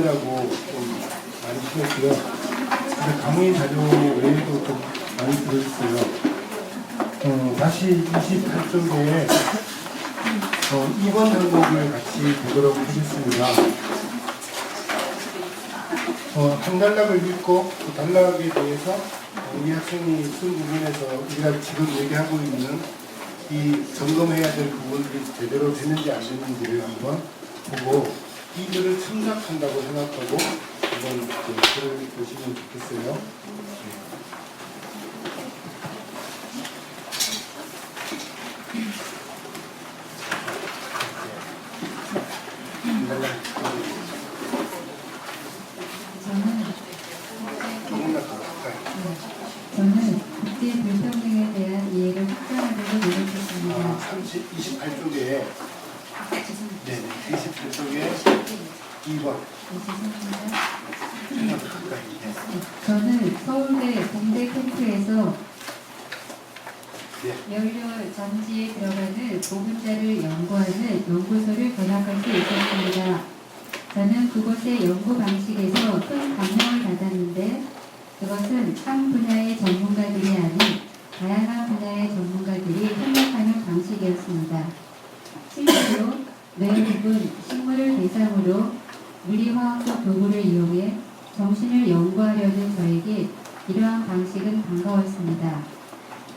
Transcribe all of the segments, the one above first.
들으라고 좀 많이 시켰고요. 강의 자료 외에도 좀 많이 들었어요. 다시 28쪽에 2번 항목을 같이 보도록 하겠습니다. 한 단락을 읽고 그 단락에 대해서 우리 학생이 쓴 부분에서 우리가 지금 얘기하고 있는 이 점검해야 될 부분들이 제대로 되는지 안 되는지를 한번 보고 이 글을 참작한다고 생각하고 한번 글을 보시면 좋겠어요. 저는 국제 불평등에 대한 이해를 확장하려고 노력했습니다. 28쪽에 네, 28쪽에 2번. 저는 서울대 공대 캠프에서 연료 잠지에 들어가는 보분자를 연구하는 연구소를 견학할 수 있었습니다. 저는 그곳의 연구 방식에서 큰 감명을 받았는데 그것은 한 분야의 전문가들이 아닌 다양한 분야의 전문가들이 협력하는 방식이었습니다. 실제로 뇌 부분 식물을 대상으로 물리화학적 도구를 이용해 정신을 연구하려는 저에게 이러한 방식은 반가웠습니다.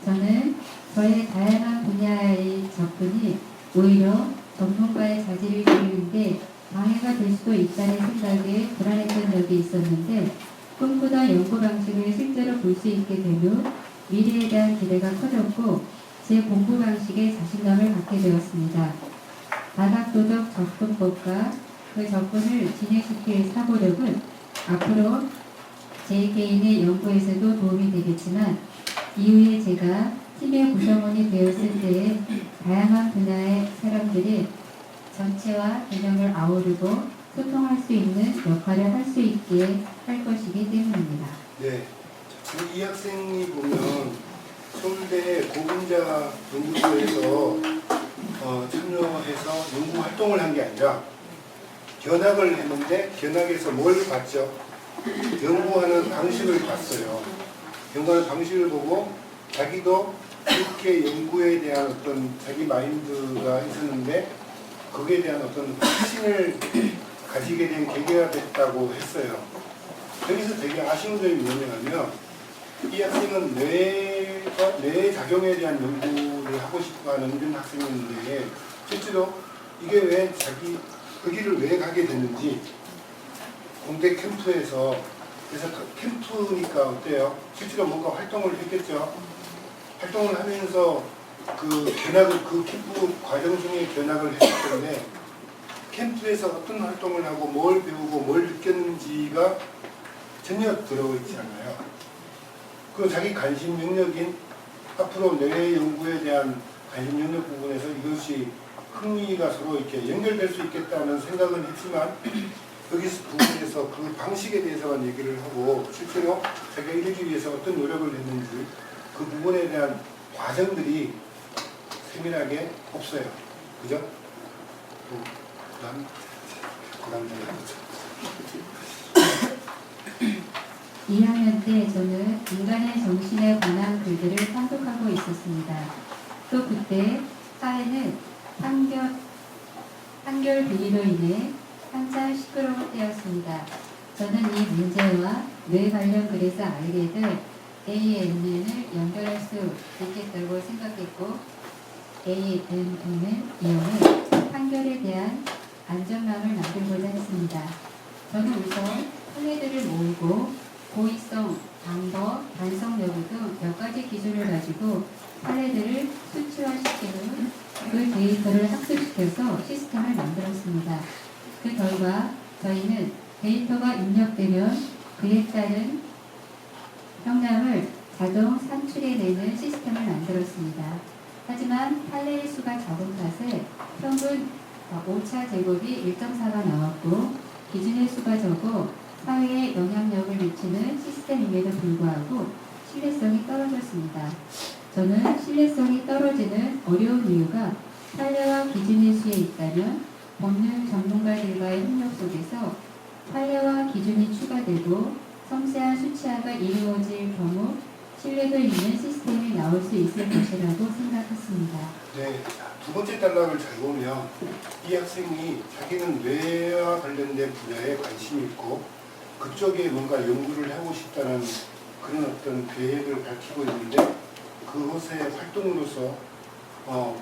저는 저의 다양한 분야의 접근이 오히려 전문가의 자질을 기르는데 방해가 될 수도 있다는 생각에 불안했던 적이 있었는데 꿈꾸던 연구 방식을 실제로 볼 수 있게 된 후 미래에 대한 기대가 커졌고 제 공부 방식에 자신감을 갖게 되었습니다. 바닥도덕 접근법과 그 접근을 진행시킬 사고력은 앞으로 제 개인의 연구에서도 도움이 되겠지만 이후에 제가 팀의 구성원이 되었을 때에 다양한 분야의 사람들이 전체와 개념을 아우르고 소통할 수 있는 역할을 할 수 있게 할 것이기 때문입니다. 네, 이 학생이 보면 서울대 고분자 연구소에서 참여해서 연구 활동을 한 게 아니라 견학을 했는데 견학에서 뭘 봤죠? 연구하는 방식을 봤어요. 연구하는 방식을 보고 자기도 이렇게 연구에 대한 어떤 자기 마인드가 있었는데 거기에 대한 어떤 확신을 가지게 된 계기가 됐다고 했어요. 여기서 되게 아쉬운 점이 뭐냐면 이 학생은 뇌 작용에 대한 연구를 하고 싶어하는 이런 학생인데 실제로 이게 왜 거기를 왜 가게 됐는지 공대 캠프에서 그래서 캠프니까 어때요? 실제로 뭔가 활동을 했겠죠. 활동을 하면서 그 캠프 과정 중에 견학을 했기 때문에 캠프에서 어떤 활동을 하고 뭘 배우고 뭘 느꼈는지가 전혀 들어있지 않아요. 그 자기 관심 영역인 앞으로 뇌 연구에 대한 관심 영역 부분에서 이것이 흥미가 서로 이렇게 연결될 수 있겠다는 생각은 했지만 여기서 부분에서 그 방식에 대해서만 얘기를 하고 실제로 자기가 이루기 위해서 어떤 노력을 했는지 그 부분에 대한 과정들이 세밀하게 없어요. 그죠? 그다음 2학년 때 저는 인간의 정신에 관한 글들을 판독하고 있었습니다. 또 그때 사회는 판결 비리로 인해 한참 시끄러울 때였습니다. 저는 이 문제와 뇌 관련 글에서 알게 될 ANN을 연결할 수 있겠다고 생각했고 ANN을 이용해 판결에 대한 안전망을 만들고자 했습니다. 저는 우선 판례들을 모으고 고의성, 방법, 반성 여부 등 몇 가지 기준을 가지고 판례들을 수치화시킨 후 그 데이터를 학습시켜서 시스템을 만들었습니다. 그 결과 저희는 데이터가 입력되면 그에 따른 형량을 자동 산출해내는 시스템을 만들었습니다. 하지만 판례의 수가 적은 탓에 평균 오차 제곱이 1.4가 나왔고 기준의 수가 적어 사회에 영향력을 미치는 시스템임에도 불구하고 신뢰성이 떨어졌습니다. 저는 신뢰성이 떨어지는 어려운 이유가 판례와 기준의 수에 있다면 법률 전문가들과의 협력 속에서 판례와 기준이 추가되고 섬세한 수치화가 이루어질 경우 신뢰도 있는 시스템이 나올 수 있을 것이라고 생각했습니다. 네, 두 번째 단락을 잘 보면 이 학생이 자기는 뇌와 관련된 분야에 관심이 있고 그쪽에 뭔가 연구를 하고 싶다는 그런 어떤 계획을 밝히고 있는데 그것의 활동으로서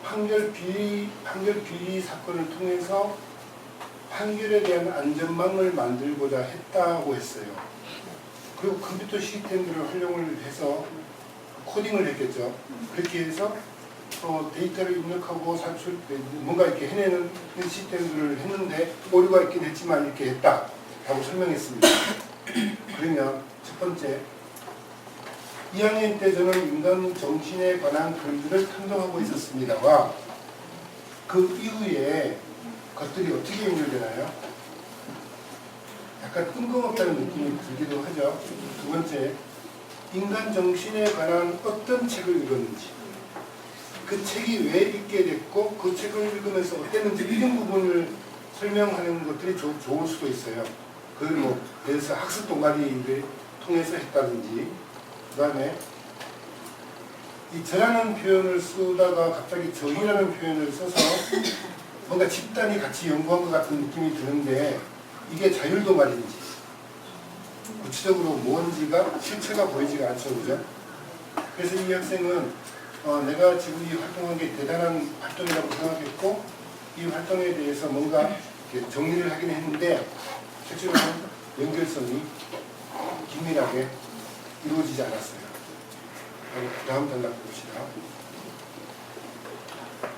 판결 비리 사건을 통해서 판결에 대한 안전망을 만들고자 했다고 했어요. 그리고 컴퓨터 시스템들을 활용을 해서 코딩을 했겠죠. 그렇게 해서 데이터를 입력하고 산출, 뭔가 이렇게 해내는 시스템들을 했는데 오류가 있긴 했지만 이렇게 했다라고 설명했습니다. 그러면 첫 번째, 2학년 때 저는 인간 정신에 관한 글들을 탐독하고 있었습니다와 그 이후에 것들이 어떻게 연결되나요? 약간 뜬금없다는 느낌이 들기도 하죠. 두 번째, 인간 정신에 관한 어떤 책을 읽었는지, 그 책이 왜 읽게 됐고 그 책을 읽으면서 어땠는지 이런 부분을 설명하는 것들이 좋을 수도 있어요. 그걸 뭐 예를 들어서 학습 동아리를 통해서 했다든지, 그 다음에 이 저라는 표현을 쓰다가 갑자기 저희라는 표현을 써서 뭔가 집단이 같이 연구한 것 같은 느낌이 드는데 이게 자율동아리인지 구체적으로 뭔지가 실체가 보이지가 않죠, 그죠? 그래서 이 학생은 내가 지금 이 활동한 게 대단한 활동이라고 생각했고 이 활동에 대해서 뭔가 이렇게 정리를 하긴 했는데 실제로는 연결성이 긴밀하게 이루어지지 않았어요. 다음 단락 봅시다.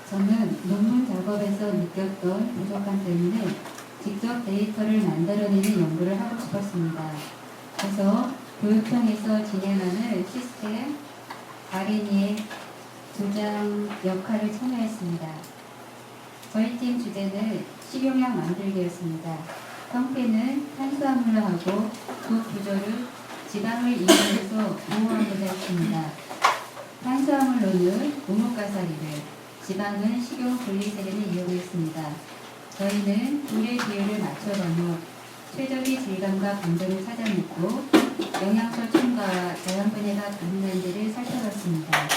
저는 논문 작업에서 느꼈던 부족함 때문에 직접 데이터를 만들어내는 연구를 하고 싶었습니다. 그래서 교육청에서 진행하는 시스템 RNA의 조장 역할을 참여했습니다. 저희 팀 주제는 식용약 만들기였습니다. 형태는 탄수화물하고 그 구조를 지방을 이용해서 보호하고자 했습니다. 탄수화물로는 우뭇가사리를, 지방은 식용 글리세린을 이용했습니다. 저희는 둘의 비율을 맞춰가며 최적의 질감과 감도를 찾아냈고 영양소 첨가와 자연분해가 가능한지를 살펴봤습니다.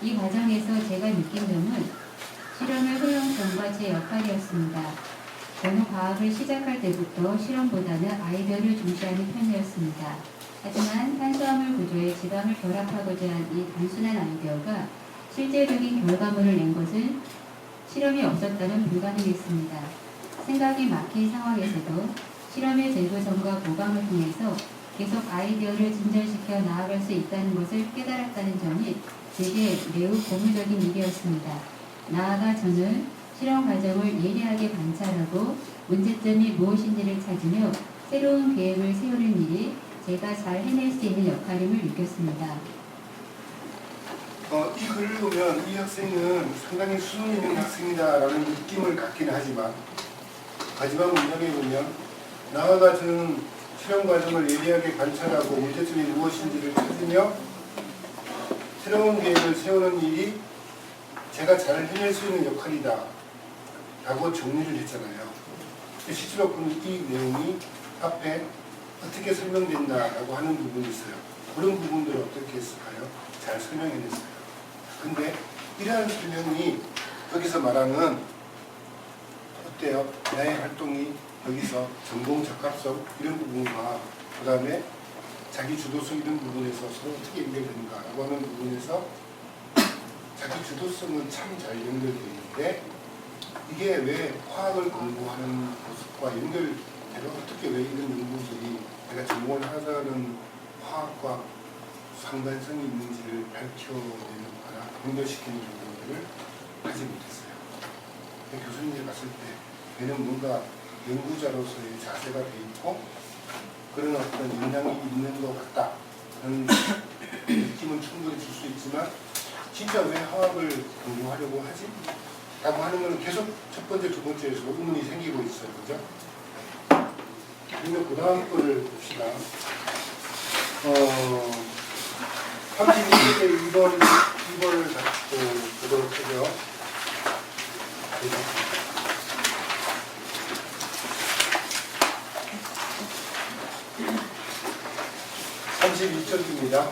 이 과정에서 제가 느낀 점은 실험의 효용성과 제 역할이었습니다. 저는 과학을 시작할 때부터 실험보다는 아이디어를 중시하는 편이었습니다. 하지만 탄수화물 구조에 지방을 결합하고자 한 이 단순한 아이디어가 실제적인 결과물을 낸 것은 실험이 없었다면 불가능했습니다. 생각이 막힌 상황에서도 실험의 재구성과 보강을 통해서 계속 아이디어를 진전시켜 나아갈 수 있다는 것을 깨달았다는 점이 제게 매우 고무적인 일이었습니다. 나아가 저는 실험 과정을 예리하게 관찰하고 문제점이 무엇인지를 찾으며 새로운 계획을 세우는 일이 제가 잘 해낼 수 있는 역할임을 느꼈습니다. 이 글을 보면 이 학생은 상당히 수능 있는 학생이다라는 느낌을 갖긴 하지만 마지막 문장에 보면 나아가 저는 실험 과정을 예리하게 관찰하고 문제점이 무엇인지를 찾으며 새로운 계획을 세우는 일이 제가 잘 해낼 수 있는 역할이다 라고 정리를 했잖아요. 실제로 이 내용이 앞에 어떻게 설명된다라고 하는 부분이 있어요. 그런 부분들을 어떻게 했을까요? 잘 설명해냈어요. 근데 이러한 설명이 여기서 말하는 어때요? 나의 활동이 여기서 전공 적합성 이런 부분과 그 다음에 자기 주도성 이런 부분에서 서로 어떻게 연결되는가라고 하는 부분에서 자기 주도성은 참 잘 연결되어 있는데 이게 왜 화학을 공부하는 모습과 연결되고 어떻게 왜 이런 연구들이 내가 전공을 하자는 화학과 상관성이 있는지를 밝혀내는 거나 연결시키는 부분들을 하지 못했어요. 교수님이 봤을 때 얘는 뭔가 연구자로서의 자세가 돼 있고 그런 어떤 영향이 있는 것 같다 하는 느낌은 충분히 줄 수 있지만 진짜 왜 화학을 공부하려고 하지? 라고 하는 건 계속 첫 번째, 두 번째에서 의문이 생기고 있어요. 그죠? 그러면 그 다음 거를 봅시다. 32개 2번을 갖고 보도록 하죠. 41쪽입니다.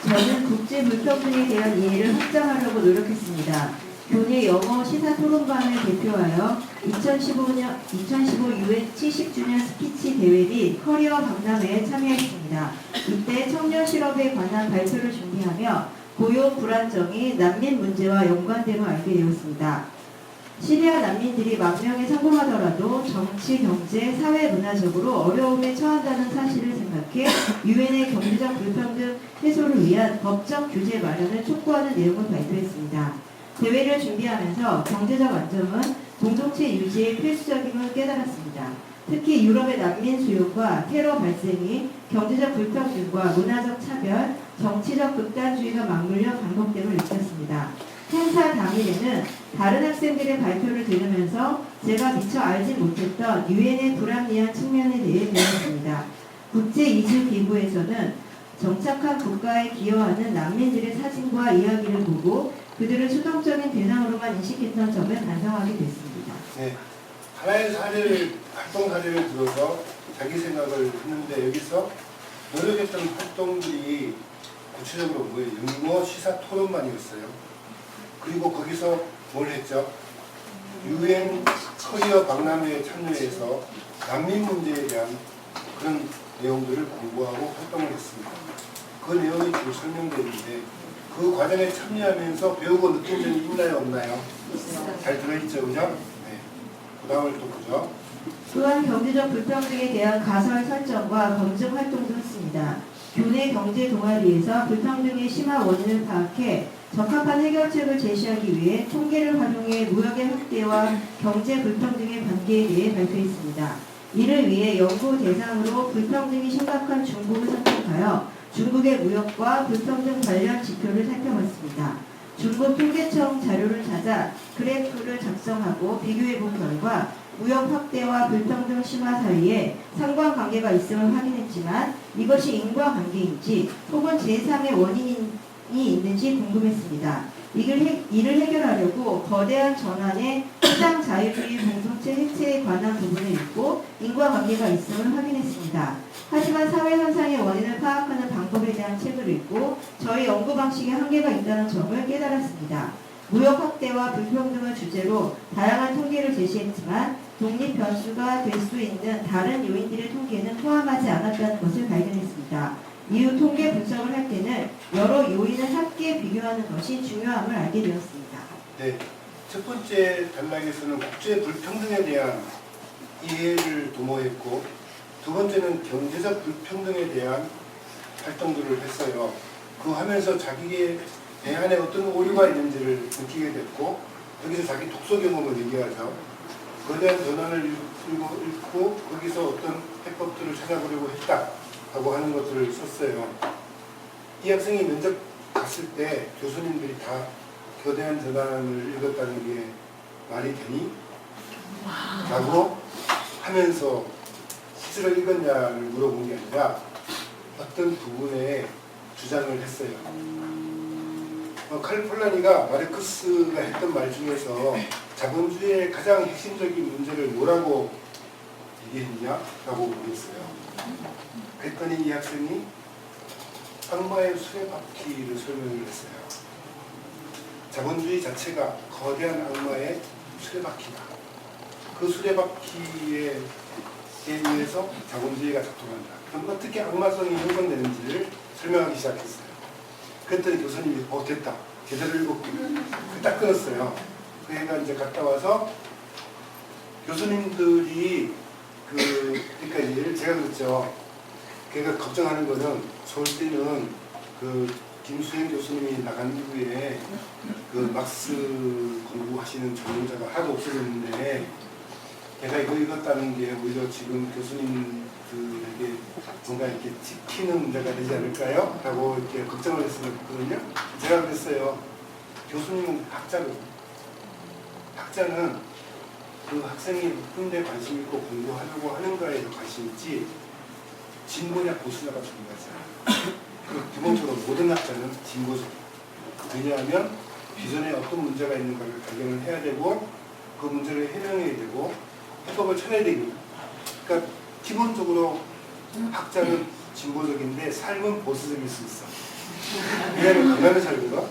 저는 국제 불평등에 대한 이해를 확장하려고 노력했습니다. 교내 영어 시사 토론반을 대표하여 2015 UN 70주년 스피치 대회 및 커리어 박람회에 참여했습니다. 이때 청년 실업에 관한 발표를 준비하며 고용 불안정이 난민 문제와 연관됨을 알게 되었습니다. 시리아 난민들이 만 명에 성공하더라도 정치, 경제, 사회, 문화적으로 어려움에 처한다는 사실을 생각해 유엔의 경제적 불평등 해소를 위한 법적 규제 마련을 촉구하는 내용을 발표했습니다. 대회를 준비하면서 경제적 안정은 공동체 유지에 필수적임을 깨달았습니다. 특히 유럽의 난민 수요과 테러 발생이 경제적 불평등과 문화적 차별, 정치적 극단주의가 맞물려 반복됨을 느꼈습니다. 행사 당일에는 다른 학생들의 발표를 들으면서 제가 미처 알지 못했던 유엔의 불합리한 측면에 대해 배웠습니다. 국제이주기구에서는 정착한 국가에 기여하는 난민들의 사진과 이야기를 보고 그들을 수동적인 대상으로만 인식했던 점을 반성하게 됐습니다. 네, 하나의 활동 사례를 들어서 자기 생각을 했는데 여기서 노력했던 활동들이 구체적으로 뭐예요? 영어 시사 토론만이었어요. 그리고 거기서 뭘 했죠? UN 커리어 박람회에 참여해서 난민 문제에 대한 그런 내용들을 공부하고 활동을 했습니다. 그 내용이 쭉 설명되는데 그 과정에 참여하면서 배우고 느낀 점이 있나요? 없나요? 잘 들어있죠? 그죠? 네. 그 다음을 또 보죠. 또한 경제적 불평등에 대한 가설 설정과 검증 활동도 했습니다. 교내 경제 동아리에서 불평등의 심화 원인을 파악해 적합한 해결책을 제시하기 위해 통계를 활용해 무역의 확대와 경제 불평등의 관계에 대해 발표했습니다. 이를 위해 연구 대상으로 불평등이 심각한 중국을 선택하여 중국의 무역과 불평등 관련 지표를 살펴봤습니다. 중국 통계청 자료를 찾아 그래프를 작성하고 비교해본 결과 무역 확대와 불평등 심화 사이에 상관관계가 있음을 확인했지만 이것이 인과관계인지 혹은 제3의 원인이 있는지 궁금했습니다. 이를 해결하려고 거대한 전환의 시장 자유주의 공동체 해체에 관한 부분을 읽고 인과관계가 있음을 확인했습니다. 하지만 사회현상의 원인을 파악하는 방법에 대한 책을 읽고 저희 연구 방식에 한계가 있다는 점을 깨달았습니다. 무역 확대와 불평등을 주제로 다양한 통계를 제시했지만 독립 변수가 될 수 있는 다른 요인들의 통계는 포함하지 않았다는 것을 발견했습니다. 이후 통계 분석을 할 때는 여러 요인을 함께 비교하는 것이 중요함을 알게 되었습니다. 네, 첫 번째 단락에서는 국제 불평등에 대한 이해를 도모했고 두 번째는 경제적 불평등에 대한 활동들을 했어요. 그 하면서 자기의 내 안에 어떤 오류가 있는지를 느끼게 됐고 여기서 자기 독서 경험을 얘기하죠. 거대한 전환을 읽고 거기서 어떤 해법들을 찾아보려고 했다 라고 하는 것들을 썼어요. 이 학생이 면접 갔을 때 교수님들이 다 거대한 전환을 읽었다는 게 말이 되니? 라고 하면서 실제로 읽었냐를 물어본 게 아니라 어떤 부분에 주장을 했어요. 칼 폴라니가 마르크스가 했던 말 중에서 자본주의의 가장 핵심적인 문제를 뭐라고 얘기했냐? 라고 물었어요. 그랬더니 이 학생이 악마의 수레바퀴를 설명을 했어요. 자본주의 자체가 거대한 악마의 수레바퀴다. 그 수레바퀴에 의해서 자본주의가 작동한다. 그럼 어떻게 악마성이 형성되는지를 설명하기 시작했어요. 그랬더니 교수님이 됐다. 제대로 읽었군요. 딱 끊었어요. 그애가 이제 갔다 와서 교수님들이 그러니까 예를 제가 그랬죠. 걔가 걱정하는 거는 서울대는 김수행 교수님이 나간 이후에 막스 공부하시는 전문자가 하나도 없어졌는데 걔가 이거 읽었다는 게 오히려 지금 교수님들에게 뭔가 이렇게 찍히는 문제가 되지 않을까요? 라고 이렇게 걱정을 했었거든요. 제가 그랬어요. 교수님은 학자거든요. 학자는 그 학생이 어떤 데 관심 있고 공부하려고 하는가에 더 관심 있지 진보냐 보수냐가 중요하지 않아요. 기본적으로 모든 학자는 진보죠. 왜냐하면 기존에 어떤 문제가 있는가를 발견을 해야 되고 그 문제를 해명해야 되고 해법을 찾아야 됩니다. 그러니까 기본적으로 학자는 진보적인데 삶은 보수적일 수 있어. 왜냐면 강남에 살거든.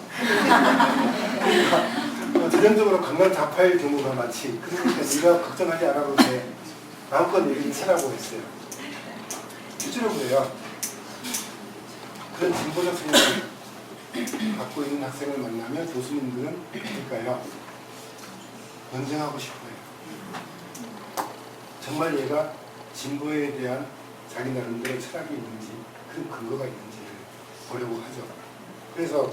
전형적으로 강남 좌파일 경우가 많지. 그러니까 네가 걱정하지 않아도 돼. 마음껏 얘기를 하라고 했어요. 실제로 그래요. 그런 진보적 생각을 갖고 있는 학생을 만나면 교수님들은 그럴까요? 논쟁하고 싶어요. 정말 얘가 진보에 대한 자기 나름대로 철학이 있는지 그런 근거가 있는지를 보려고 하죠. 그래서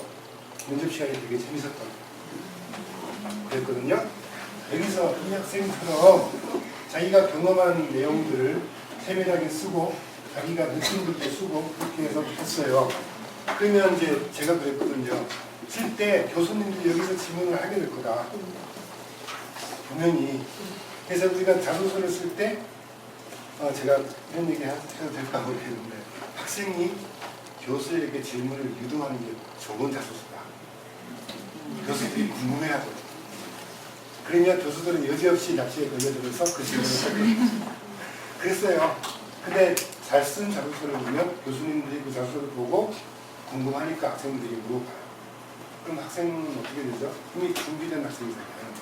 면접 시간이 되게 재밌었던 그랬거든요. 여기서 이 학생처럼 자기가 경험한 내용들을 세밀하게 쓰고 자기가 느낀 것도 쓰고 그렇게 해서 했어요. 그러면 이제 제가 그랬거든요. 쓸 때 교수님들이 여기서 질문을 하게 될 거다. 분명히. 그래서 우리가 자소서를 쓸 때 제가 이런 얘기 해도 될까 모르겠는데 학생이 교수에게 질문을 유도하는 게 좋은 자소서다. 교수들이 궁금해하거든요. 그러면 교수들은 여지없이 납치에 걸려들어서 그 질문을 하거든요. 그랬어요. 근데 잘 쓴 자소서를 보면 교수님들이 그 자소서를 보고 궁금하니까 학생들이 물어봐요. 그럼 학생은 어떻게 되죠? 이미 준비된 학생이잖아요.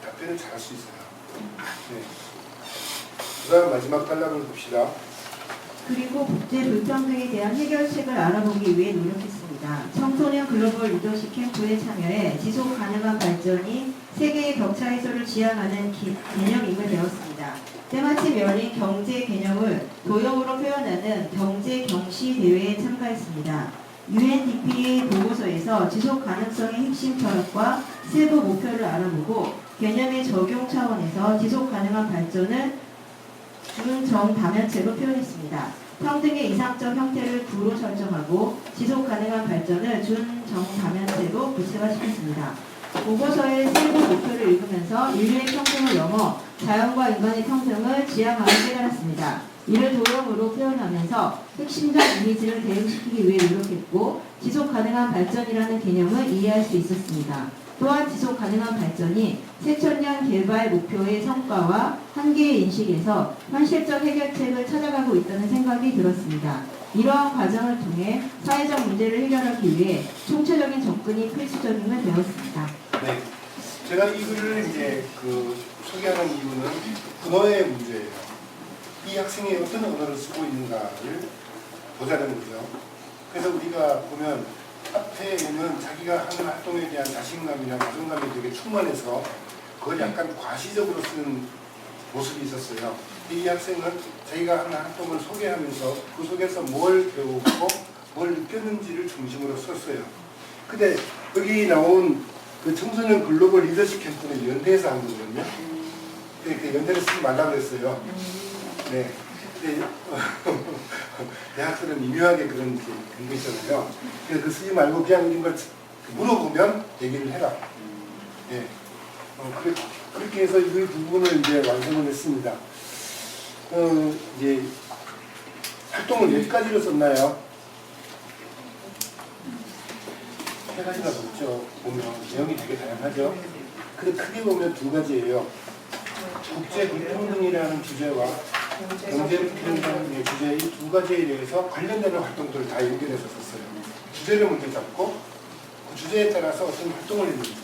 답변을 잘할 수 있어요. 네. 그 다음 마지막 단락을 봅시다. 그리고 국제 불평등에 대한 해결책을 알아보기 위해 노력했습니다. 청소년 글로벌 리더십 캠프에 참여해 지속 가능한 발전이 세계의 격차 해소를 지향하는 개념임을 배웠습니다. 때마침 열린 경제 개념을 도형으로 표현하는 경제 경시 대회에 참가했습니다. UNDP 보고서에서 지속 가능성의 핵심 철학과 세부 목표를 알아보고 개념의 적용 차원에서 지속 가능한 발전을 준정다면체로 표현했습니다. 평등의 이상적 형태를 구로 설정하고 지속 가능한 발전을 준정다면체로 구체화시켰습니다. 보고서의 세부 목표를 읽으면서 인류의 평등을 넘어 자연과 인간의 평등을 지향하기 깨달았습니다. 이를 도형으로 표현하면서 핵심적 이미지를 대응시키기 위해 노력했고 지속 가능한 발전이라는 개념을 이해할 수 있었습니다. 또한 지속 가능한 발전이 새천년 개발 목표의 성과와 한계의 인식에서 현실적 해결책을 찾아가고 있다는 생각이 들었습니다. 이러한 과정을 통해 사회적 문제를 해결하기 위해 총체적인 접근이 필수적임을 배웠습니다. 네, 제가 이 글을 이제 소개하는 이유는 언어의 문제예요. 이 학생이 어떤 언어를 쓰고 있는가를 보자는 거죠. 그래서 우리가 보면 앞에는 자기가 하는 활동에 대한 자신감이나 자존감이 되게 충만해서 그걸 약간 과시적으로 쓰는 모습이 있었어요. 이 학생은 자기가 하는 활동을 소개하면서 그 속에서 뭘 배우고 뭘 느꼈는지를 중심으로 썼어요. 근데 여기 나온 그 청소년 글로벌 리더십 캠프는 연대에서 한 거거든요. 그 연대를 쓰지 말라고 그랬어요. 네. 근데 대학들은 미묘하게 그런 게 있잖아요. 그래서 그 쓰지 말고 그냥 이런 걸 물어보면 얘기를 해라. 네. 그렇게 해서 이 부분을 이제 완성을 했습니다. 이제 활동을 몇 가지로 썼나요? 3가지가 넘죠. 보면 내용이 되게 다양하죠. 근데 크게 보면 2가지예요. 국제 불평등이라는 주제와 경제 불평등의 주제 이 2가지에 대해서 관련되는 활동들을 다 연결해서 썼어요. 주제를 먼저 잡고 그 주제에 따라서 어떤 활동을 했는지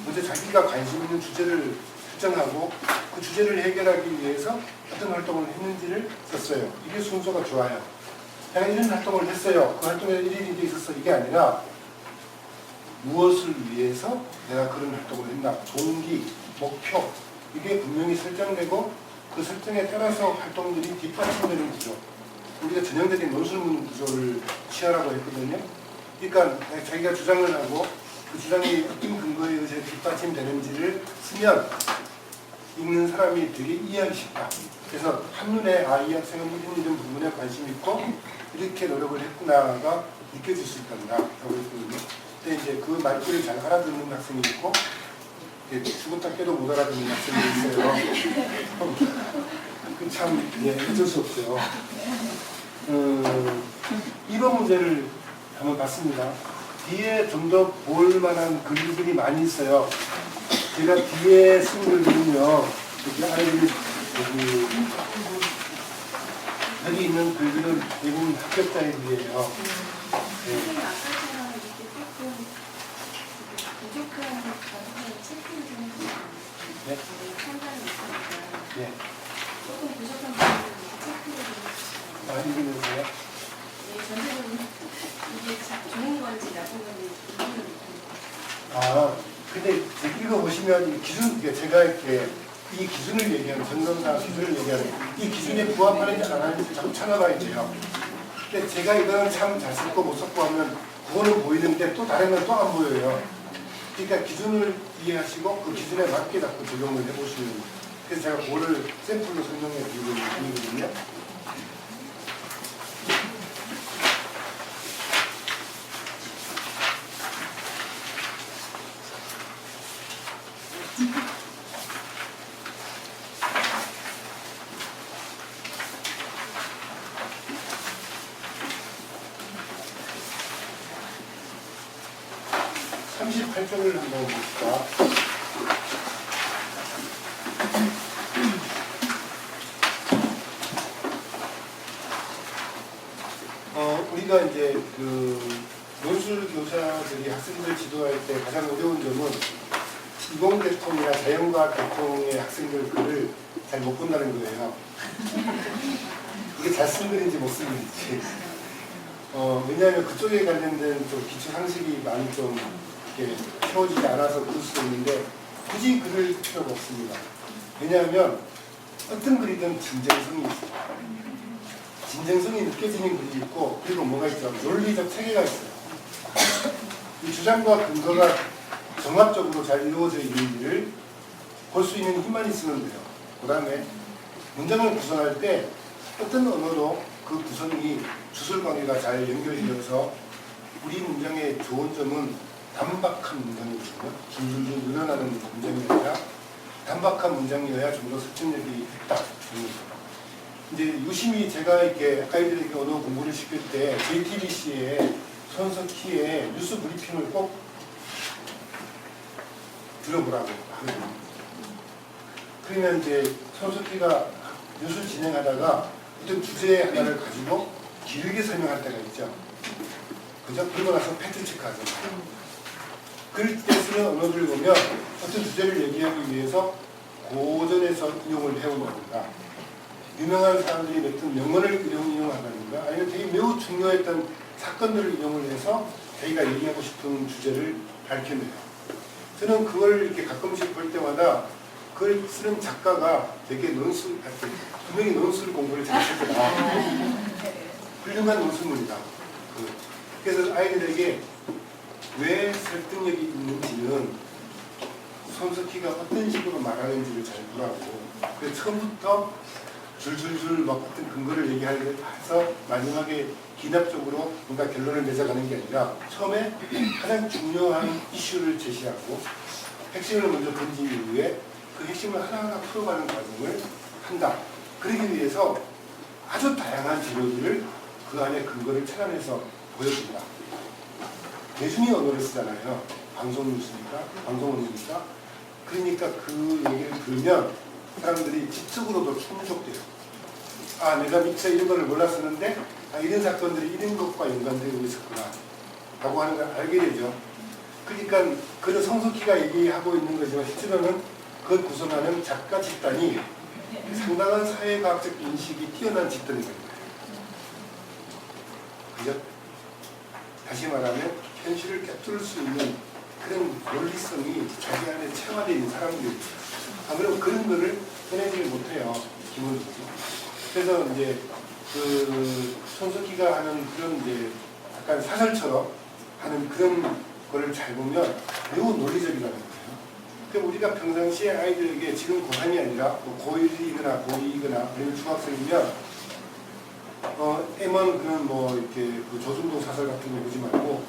먼저 자기가 관심 있는 주제를 설정하고 그 주제를 해결하기 위해서 어떤 활동을 했는지를 썼어요. 이게 순서가 좋아요. 내가 이런 활동을 했어요. 그 활동에 일일이 있었어. 이게 아니라 무엇을 위해서 내가 그런 활동을 했나. 동기, 목표 이게 분명히 설정되고 그 설정에 따라서 활동들이 뒷받침되는 구조. 우리가 전형적인 논술문 구조를 취하라고 했거든요. 그러니까 자기가 주장을 하고 그 주장이 어떤 근거에 의해서 뒷받침되는지를 쓰면 읽는 사람이 되게 이해하기 쉽다. 그래서 한눈에 이 학생은 이런 부분에 관심이 있고 이렇게 노력을 했구나가 느껴질 수 있단다. 라고 했거든요. 근데 이제 그 말귀를 잘 알아듣는 학생이 있고 죽었다 깨도 못 알아듣는 학생이 있어요. 그 참 어쩔 수 없죠. 2번 문제를 한번 봤습니다. 뒤에 좀 더 볼 만한 글들이 많이 있어요. 제가 뒤에 쓴 글들은요, 아이들이 여기 있는 글들은 대부분 합격자들이에요. 선생님 아까처럼 이렇게 조금 부족한 것까지 체크를 좀 해주시면 네. 판단이 있으니까 네. 조금 부족한 부분을 체크를 좀 해주시면 많이 읽으세요? 전체적으로 이게 좋은 건지 나쁜 건지 구분을 못하니까 아, 근데 읽어보시면 이 기준, 제가 이렇게 이 기준을 얘기하는, 전성사 기준을 얘기하는 이 기준에 부합하는지 안 하는지 자꾸 찾아봐야 돼요. 근데 제가 이거는 참 잘 썼고 못 썼고 하면 그거는 보이는데 또 다른 건 또 안 보여요. 그러니까 기준을 이해하시고 그 기준에 맞게 자꾸 적용을 해보시는. 그래서 제가 그거를 샘플로 설명해 드리고 있는 중이거든요. (38쪽을) 한번 봅시다. 우리가 이제 논술 교사들이 학생들 지도할 때 가장 어려운 점은 이공계통이나 자연과학 계통의 학생들 글을 잘 못 본다는 거예요. 이게 잘 쓴 글인지 못 쓴 글인지. 왜냐하면 그쪽에 관련된 좀 기초 상식이 많이 좀 이렇게 채워지지 않아서 그럴 수도 있는데 굳이 그럴 필요가 없습니다. 왜냐하면 어떤 글이든 진정성이 있어요. 진정성이 느껴지는 글이 있고, 그리고 뭐가 있죠? 논리적 체계가 있어요. 이 주장과 근거가 종합적으로 잘 이루어져 있는지를 볼 수 있는 힘만 있으면 돼요. 그 다음에 문장을 구성할 때 어떤 언어로 그 구성이 주술관계가 잘 연결되어서 우리 문장의 좋은 점은 단박한 문장이거든요. 줄줄줄 늘어나는 문장이 아니라 단박한 문장이어야 좀 더 설득력이 있다. 이제 유심히 제가 이렇게 아이들에게 언어 공부를 시킬 때 JTBC의 손석희의 뉴스 브리핑을 꼭 들어보라고 하거든요. 그러면 이제 손석희가 뉴스를 진행하다가 어떤 주제 하나를 가지고 길게 설명할 때가 있죠. 그죠? 그러고 나서 팩트체크 하죠. 그럴 때 쓰는 언어를 보면 어떤 주제를 얘기하기 위해서 고전에서 인용을 해온다든가, 유명한 사람들이 맺은 명언을 인용한다든가, 아니면 되게 매우 중요했던 사건들을 인용을 해서 자기가 얘기하고 싶은 주제를 밝혀내요. 저는 그걸 이렇게 가끔씩 볼 때마다 그걸 쓰는 작가가 되게 논술, 분명히 논술 공부를 잘 했구나. 훌륭한 논술문이다. 그래서 아이들에게 왜 설득력이 있는지는 손석희가 어떤 식으로 말하는지를 잘 보라고. 그래서 처음부터 줄줄줄 막 어떤 근거를 얘기해서 마지막에 기납적으로 뭔가 결론을 내서가는 게 아니라 처음에 가장 중요한 이슈를 제시하고 핵심을 먼저 던진 이후에 그 핵심을 하나하나 풀어가는 과정을 한다. 그러기 위해서 아주 다양한 재료들을 그 안에 근거를 찾아내서 보여준다. 대중의 언어를 쓰잖아요. 방송 뉴스니까, 방송 언어니까. 그러니까 그 얘기를 들으면 사람들이 지적으로도 충족돼요. 아, 내가 미처 이런 걸 몰랐었는데, 아, 이런 사건들이 이런 것과 연관되고 있었구나. 라고 하는 걸 알게 되죠. 그러니까 그런 성석희가 얘기하고 있는 거지만 실제로는 그걸 구성하는 작가 집단이 상당한 사회과학적 인식이 뛰어난 집단인 거예요. 그죠? 다시 말하면 현실을 꿰뚫을 수 있는 그런 논리성이 자기 안에 체화되어 있는 사람들이 아무래도 그런 거를 꺼내지를 못해요. 기본적으로. 그래서 이제 그 손석희가 하는 그런 이제 약간 사설처럼 하는 그런 거를 잘 보면 매우 논리적이라는 거예요. 그럼 우리가 평상시에 아이들에게 지금 고3이 아니라 뭐 고1이거나 고2이거나 아니면 중학생이면 M1 그런 뭐 이렇게 그 조중동 사설 같은 거 보지 말고,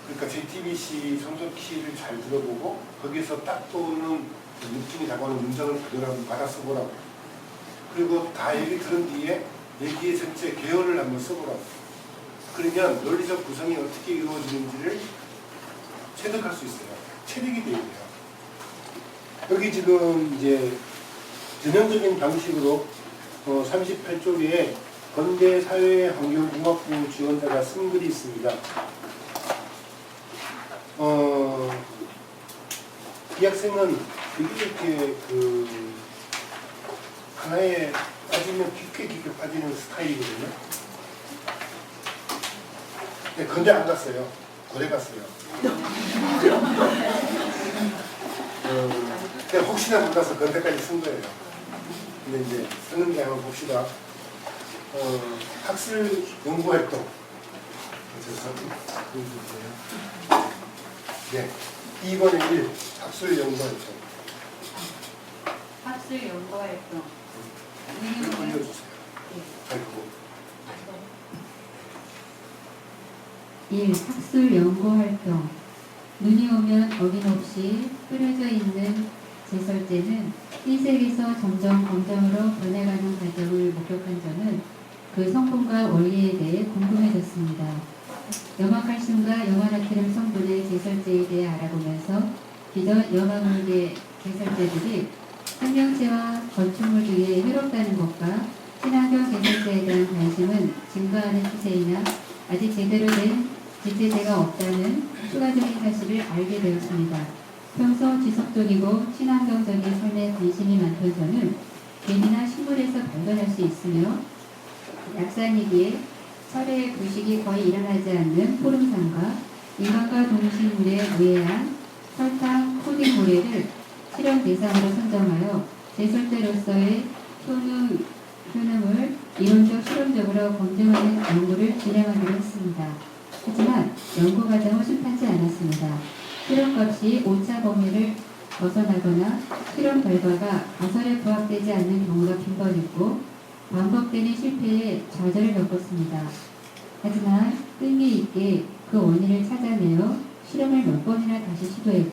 그러니까 JTBC 손석희를 잘 들어보고 거기에서 딱 떠오르는 느낌이 다가오는 문장을 그대로 한번 받아 써보라고. 그리고 다 얘기 들은 뒤에 얘기의 전체 개요를 한번 써보라고. 그러면 논리적 구성이 어떻게 이루어지는지를 체득할 수 있어요. 체득이 되어야 돼요. 여기 지금 이제 전형적인 방식으로 38쪽에 건대사회환경공학부 지원자가 쓴 글이 있습니다. 이 학생은 되게 이렇게 하나에 빠지면 깊게 빠지는 스타일이거든요. 근데 건대 안 갔어요. 고대 갔어요. 근데 혹시나 몰라서 건대까지 쓴 거예요. 근데 이제 쓰는 게 한번 봅시다. 학술 연구활동. 네. 2번의 1. 학술 연구활동. 학술 연구활동. 이거 올려주세요. 아이고. 1. 학술 연구활동. 눈이 오면 어김없이 뿌려져 있는 제설제는 흰색에서 점점 검정으로 변해가는 과정을 목격한 저는 그 성분과 원리에 대해 궁금해졌습니다. 염화칼슘과 염화나트륨 성분의 제설제에 대해 알아보면서 기존 염화물계 제설제들이 생명체와 건축물 등에 해롭다는 것과 친환경 제설제에 대한 관심은 증가하는 추세이나 아직 제대로 된 제재제가 없다는 추가적인 사실을 알게 되었습니다. 평소 지속적이고 친환경적인 삶에 관심이 많던 저는 개미나 식물에서 발견할 수 있으며 약산이기에 철의 부식이 거의 일어나지 않는 포름산과 인간과 동식물에 무해한 설탕, 코딩 모래를 실험 대상으로 선정하여 제설제로서의 효능을 이론적 실험적으로 검증하는 연구를 진행하기로 했습니다. 하지만 연구 과정은 순탄치 않았습니다. 실험값이 오차 범위를 벗어나거나 실험 결과가 가설에 부합되지 않는 경우가 빈번했고 반복되는 실패에 좌절을 겪었습니다. 하지만 끈기 있게 그 원인을 찾아내어 실험을 몇 번이나 다시 시도했고